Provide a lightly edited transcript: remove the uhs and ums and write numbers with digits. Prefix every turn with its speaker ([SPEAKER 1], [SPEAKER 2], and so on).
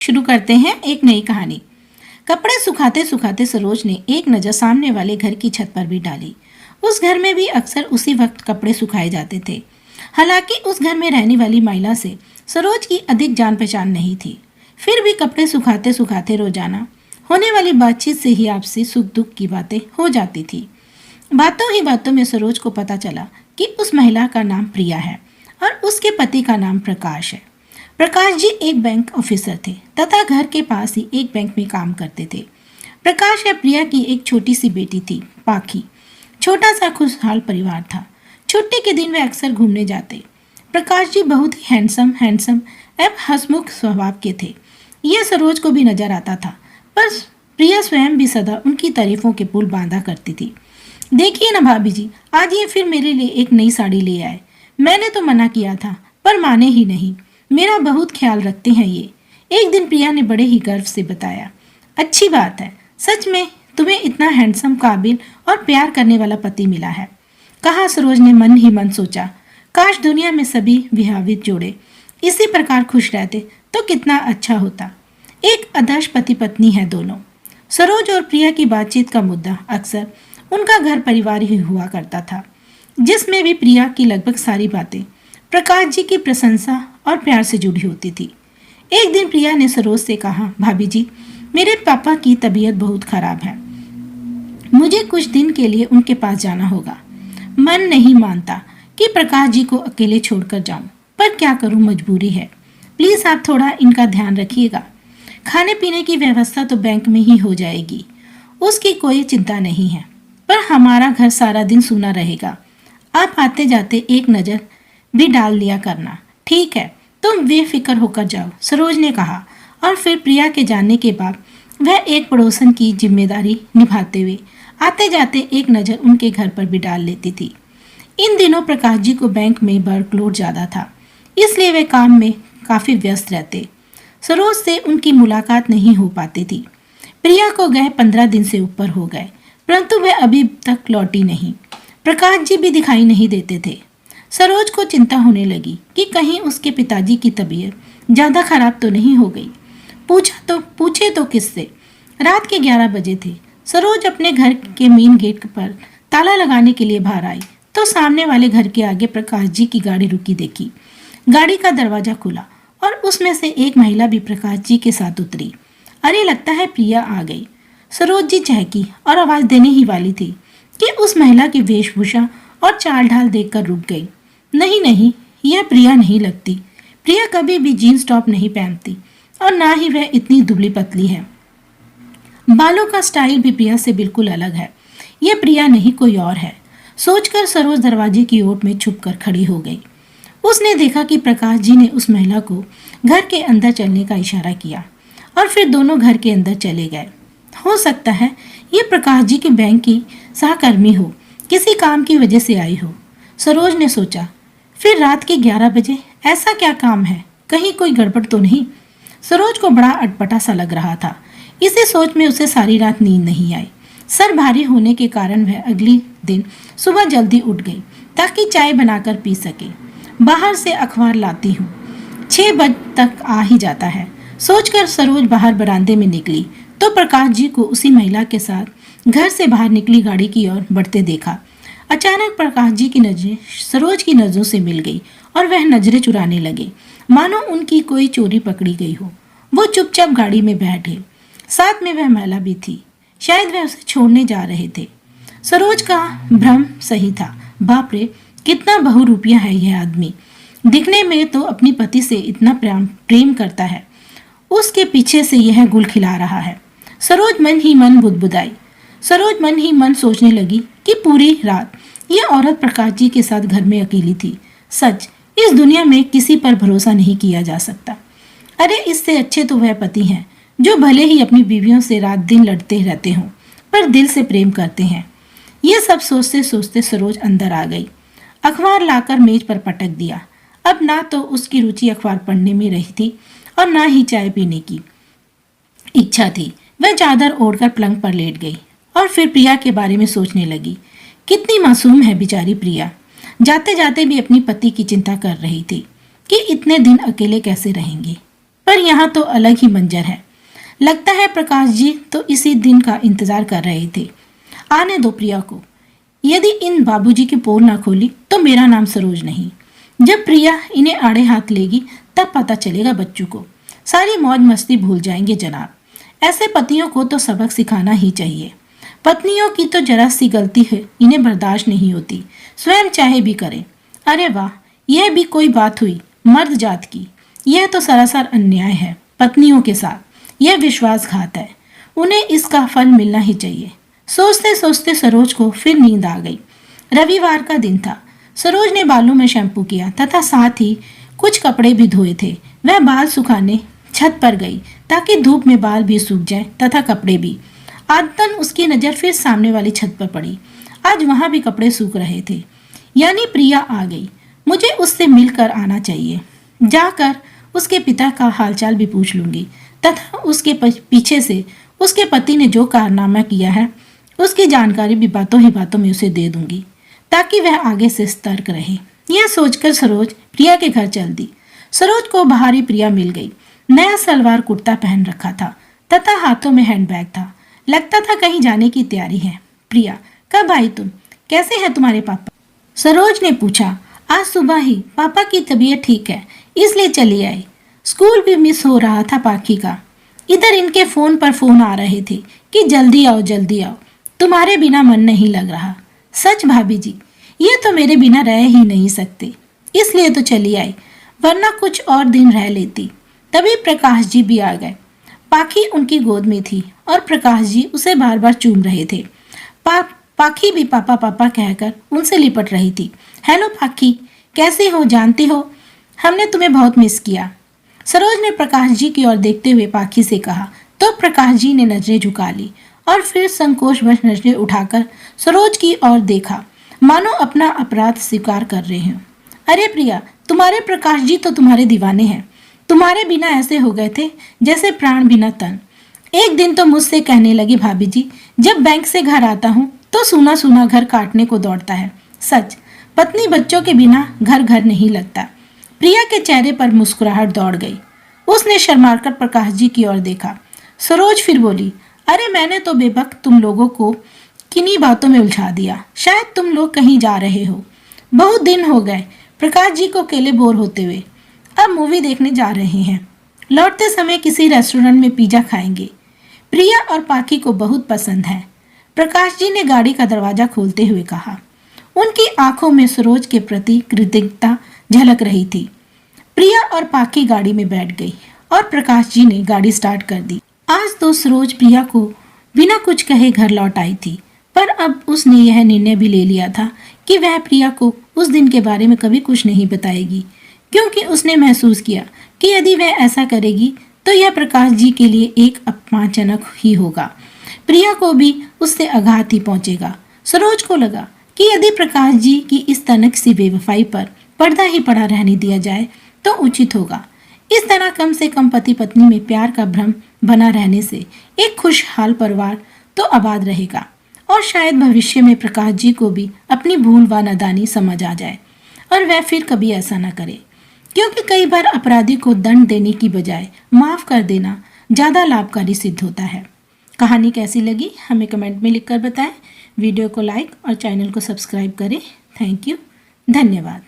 [SPEAKER 1] शुरू करते हैं एक नई कहानी। कपड़े सुखाते सुखाते सरोज ने एक नज़र सामने वाले घर की छत पर भी डाली। उस घर में भी अक्सर उसी वक्त कपड़े सुखाए जाते थे। हालांकि उस घर में रहने वाली महिला से सरोज की अधिक जान पहचान नहीं थी, फिर भी कपड़े सुखाते सुखाते रोजाना होने वाली बातचीत से ही आपसी सुख दुख की बातें हो जाती थी। बातों ही बातों में सरोज को पता चला कि उस महिला का नाम प्रिया है और उसके पति का नाम प्रकाश है। प्रकाश जी एक बैंक ऑफिसर थे तथा घर के पास ही एक बैंक में काम करते थे। प्रकाश या प्रिया की एक छोटी सी बेटी थी, पाखी। छोटा सा खुशहाल परिवार था। छुट्टी के दिन वे अक्सर घूमने जाते। प्रकाश जी बहुत ही हैंडसम एवं हंसमुख स्वभाव के थे। यह सरोज को भी नजर आता था, पर प्रिया स्वयं भी सदा उनकी तारीफों के पुल बांधा करती थी। देखिए ना भाभी जी, आज ये फिर मेरे लिए एक नई साड़ी ले आए। मैंने तो मना किया था पर माने ही नहीं। मेरा बहुत ख्याल रखते हैं ये, एक दिन प्रिया ने बड़े ही गर्व से बताया। अच्छी बात है, सच में तुम्हें इतना हैंडसम, काबिल और प्यार करने वाला पति मिला है, कहा सरोज ने मन ही मन सोचा। काश दुनिया में सभी विवाहित जोड़े इसी प्रकार खुश रहते तो कितना अच्छा होता। एक आदर्श पति पत्नी है दोनों। सरोज और प्रिया की बातचीत का मुद्दा अक्सर उनका घर परिवार ही हुआ करता था, जिसमें भी प्रिया की लगभग सारी बातें प्रकाश जी की प्रशंसा और प्यार से जुड़ी होती थी। एक दिन प्रिया ने सरोज से कहा, भाभी जी, मेरे पापा की तबीयत बहुत खराब है। मुझे कुछ दिन के लिए उनके पास जाना होगा। मन नहीं मानता कि प्रकाश जी को अकेले छोड़कर जाऊं, पर क्या करूं, मजबूरी है। प्लीज आप थोड़ा इनका ध्यान रखिएगा। खाने पीने की व्यवस्था तो बैंक में ही हो जाएगी, उसकी कोई चिंता नहीं है, पर हमारा घर सारा दिन सूना रहेगा। आप आते जाते एक नज़र भी डाल लिया करना। ठीक है, तुम बेफिक्र होकर जाओ, सरोज ने कहा। और फिर प्रिया के जाने के बाद वह एक पड़ोसन की जिम्मेदारी निभाते हुए आते जाते एक नज़र उनके घर पर भी डाल लेती थी। इन दिनों प्रकाश जी को बैंक में वर्कलोड ज़्यादा था, इसलिए वे काम में काफ़ी व्यस्त रहते। सरोज से उनकी मुलाकात नहीं हो पाती थी। प्रिया को गए 15 दिन से ऊपर हो गए, परंतु वह अभी तक लौटी नहीं। प्रकाश जी भी दिखाई नहीं देते थे। सरोज को चिंता होने लगी कि कहीं उसके पिताजी की तबीयत ज़्यादा खराब तो नहीं हो गई। पूछे तो किससे। रात के 11 बजे थे। सरोज अपने घर के मेन गेट पर ताला लगाने के लिए बाहर आई तो सामने वाले घर के आगे प्रकाश जी की गाड़ी रुकी देखी। गाड़ी का दरवाजा खुला और उसमें से एक महिला भी प्रकाश जी के साथ उतरी। अरे, लगता है प्रिया आ गई। सरोज जी चहकी और आवाज़ देने ही वाली थी कि उस महिला की वेशभूषा और चाल ढाल देखकर रुक गई। नहीं, यह प्रिया नहीं लगती। प्रिया कभी भी जीन्स टॉप नहीं पहनती और ना ही वह इतनी दुबली पतली है। बालों का स्टाइल भी प्रिया से बिल्कुल अलग है। यह प्रिया नहीं, कोई और है। सोचकर सरोज दरवाजे की ओर में छुपकर खड़ी हो गई। उसने देखा कि प्रकाश जी ने उस महिला को घर के अंदर चलने का इशारा किया और फिर दोनों घर के अंदर चले गए। हो सकता है ये प्रकाश जी के बैंक की सहकर्मी हो, किसी काम की वजह से आई हो, सरोज ने सोचा। फिर रात के 11 बजे ऐसा क्या काम है, कहीं कोई गड़बड़ तो नहीं। सरोज को बड़ा अटपटा सा लग रहा था। इसी सोच में उसे सारी रात नींद नहीं आई। सर भारी होने के कारण वह अगली दिन सुबह जल्दी उठ गई ताकि चाय बनाकर पी सके। बाहर से अखबार लाती हूँ, 6 बजे तक आ ही जाता है, सोचकर सरोज बाहर बरामदे में निकली तो प्रकाश जी को उसी महिला के साथ घर से बाहर निकली गाड़ी की ओर बढ़ते देखा। अचानक प्रकाश जी की नजरें सरोज की नजरों से मिल गई और वह नजरें चुराने लगे, मानो उनकी कोई चोरी पकड़ी गई हो। वो चुपचाप गाड़ी में बैठ गए। साथ में वह महिला भी थी, शायद वह उसे छोड़ने जा रहे थे। सरोज का भ्रम सही था। बाप रे, कितना बहुरूपिया है यह आदमी। दिखने में तो अपनी पति से इतना प्रेम करता है, उसके पीछे से यह गुल खिला रहा है। सरोज मन ही मन बुदबुदाई। सरोज मन ही मन सोचने लगी कि पूरी रात यह औरत प्रकाश जी के साथ घर में अकेली थी। सच, इस दुनिया में किसी पर भरोसा नहीं किया जा सकता। अरे, इससे अच्छे तो वह पति हैं जो भले ही अपनी बीवियों से रात दिन लड़ते रहते हों, पर दिल से प्रेम करते हैं। ये सब सोचते सोचते सरोज अंदर आ गई। अखबार लाकर मेज पर पटक दिया। अब ना तो उसकी रुचि अखबार पढ़ने में रही थी और ना ही चाय पीने की इच्छा थी। वह चादर ओढ़कर पलंग पर लेट गई और फिर प्रिया के बारे में सोचने लगी। कितनी मासूम है बेचारी प्रिया। जाते जाते भी अपनी पति की चिंता कर रही थी कि इतने दिन अकेले कैसे रहेंगे, पर यहाँ तो अलग ही मंजर है। लगता है प्रकाश जी तो इसी दिन का इंतजार कर रहे थे। आने दो प्रिया को। यदि इन बाबूजी की पोल ना खोली तो मेरा नाम सरोज नहीं। जब प्रिया इन्हें आड़े हाथ लेगी तब पता चलेगा बच्चों को। सारी मौज मस्ती भूल जाएंगे जनाब। ऐसे पतियों को तो सबक सिखाना ही चाहिए। पत्नियों की तो जरा सी गलती है इन्हें बर्दाश्त नहीं होती, स्वयं चाहे भी करें। अरे वाह, यह भी कोई बात हुई मर्द जात की। यह तो सरासर अन्याय है पत्नियों के साथ। यह विश्वासघात है। उन्हें इसका फल मिलना ही चाहिए। सोचते सोचते सरोज को फिर नींद आ गई। रविवार का दिन था। सरोज ने बालों में शैम्पू किया तथा साथ ही कुछ कपड़े भी धोए थे। वह बाल सुखाने छत पर गई ताकि धूप में बाल भी सूख जाए तथा कपड़े भी। आदतन उसकी नजर फिर सामने वाली छत पर पड़ी। आज वहां भी कपड़े सूख रहे थे। यानी प्रिया आ गई। मुझे उससे मिलकर आना चाहिए। जाकर उसके पिता का हालचाल भी पूछ लूंगी तथा उसके पीछे से उसके पति ने जो कारनामा किया है उसकी जानकारी भी बातों ही बातों में उसे दे दूंगी ताकि वह आगे से सतर्क रहे। यह सोचकर सरोज प्रिया के घर चल दी। सरोज को बाहर ही प्रिया मिल गई। नया सलवार कुर्ता पहन रखा था तथा हाथों में हैंडबैग था। लगता था कहीं जाने की तैयारी है। प्रिया, कब आई तुम? कैसे है तुम्हारे पापा? सरोज ने पूछा। आज सुबह ही पापा की तबीयत ठीक है इसलिए चली आई। स्कूल भी मिस हो रहा था पाखी का। इधर इनके फोन पर फोन आ रहे थे कि जल्दी आओ जल्दी आओ, तुम्हारे बिना मन नहीं लग रहा। सच भाभी जी, ये तो मेरे बिना रह ही नहीं सकते, इसलिए तो चली आई, वरना कुछ और दिन रह लेती। तभी प्रकाश जी भी आ गए। पाखी उनकी गोद में थी और प्रकाश जी उसे बार बार चूम रहे थे। पाखी भी पापा पापा कहकर उनसे लिपट रही थी। हेलो पाखी, कैसे हो? जानते हो हमने तुम्हें बहुत मिस किया। सरोज ने प्रकाश जी की ओर देखते हुए पाखी से कहा तो प्रकाश जी ने नजरें झुका ली और फिर संकोचवश नजरें उठाकर सरोज की ओर देखा, मानो अपना अपराध स्वीकार कर रहे हैं। अरे प्रिया, तुम्हारे प्रकाश जी तो तुम्हारे दीवाने हैं। तुम्हारे बिना ऐसे हो गए थे जैसे प्राण बिना तन। एक दिन तो मुझसे कहने लगी, भाभी जी जब बैंक से घर आता हूँ तो सूना सूना घर काटने को दौड़ता है। सच, पत्नी बच्चों के बिना घर घर नहीं लगता। प्रिया के चेहरे पर मुस्कुराहट दौड़ गई। उसने शर्माकर प्रकाश जी की ओर देखा। सरोज फिर बोली, अरे मैंने तो बेबक तुम लोगों को किन्हीं बातों में उलझा दिया। शायद तुम लोग कहीं जा रहे हो। बहुत दिन हो गए प्रकाश जी को अकेले बोर होते हुए। अब मूवी देखने जा रहे हैं। लौटते समय किसी रेस्टोरेंट में पिज्जा खाएंगे। प्रिया और पाखी को बहुत पसंद है। प्रकाश जी ने गाड़ी का दरवाजा खोलते हुए कहा। उनकी आंखों में सरोज के प्रति कृतज्ञता झलक रही थी। प्रिया और पाखी गाड़ी में बैठ गई और प्रकाश जी ने गाड़ी स्टार्ट कर दी। आज तो सरोज प्रिया को बिना कुछ कहे घर लौट आई थी, पर अब उसने यह निर्णय भी ले लिया था कि वह प्रिया को उस दिन के बारे में कभी कुछ नहीं बताएगी, क्योंकि उसने महसूस किया कि यदि वह ऐसा करेगी तो यह प्रकाश जी के लिए एक अपमानजनक ही होगा। प्रिया को भी उससे आघात ही पहुंचेगा। सरोज को लगा कि यदि प्रकाश जी की इस तनक सी बेवफाई पर पर्दा ही पड़ा रहने दिया जाए तो उचित होगा। इस तरह कम से कम पति पत्नी में प्यार का भ्रम बना रहने से एक खुशहाल परिवार तो आबाद रहेगा और शायद भविष्य में प्रकाश जी को भी अपनी भूल व नादानी समझ आ जाए और वह फिर कभी ऐसा न करे, क्योंकि कई बार अपराधी को दंड देने की बजाय माफ कर देना ज़्यादा लाभकारी सिद्ध होता है। कहानी कैसी लगी हमें कमेंट में लिखकर बताएं। वीडियो को लाइक और चैनल को सब्सक्राइब करें। थैंक यू, धन्यवाद।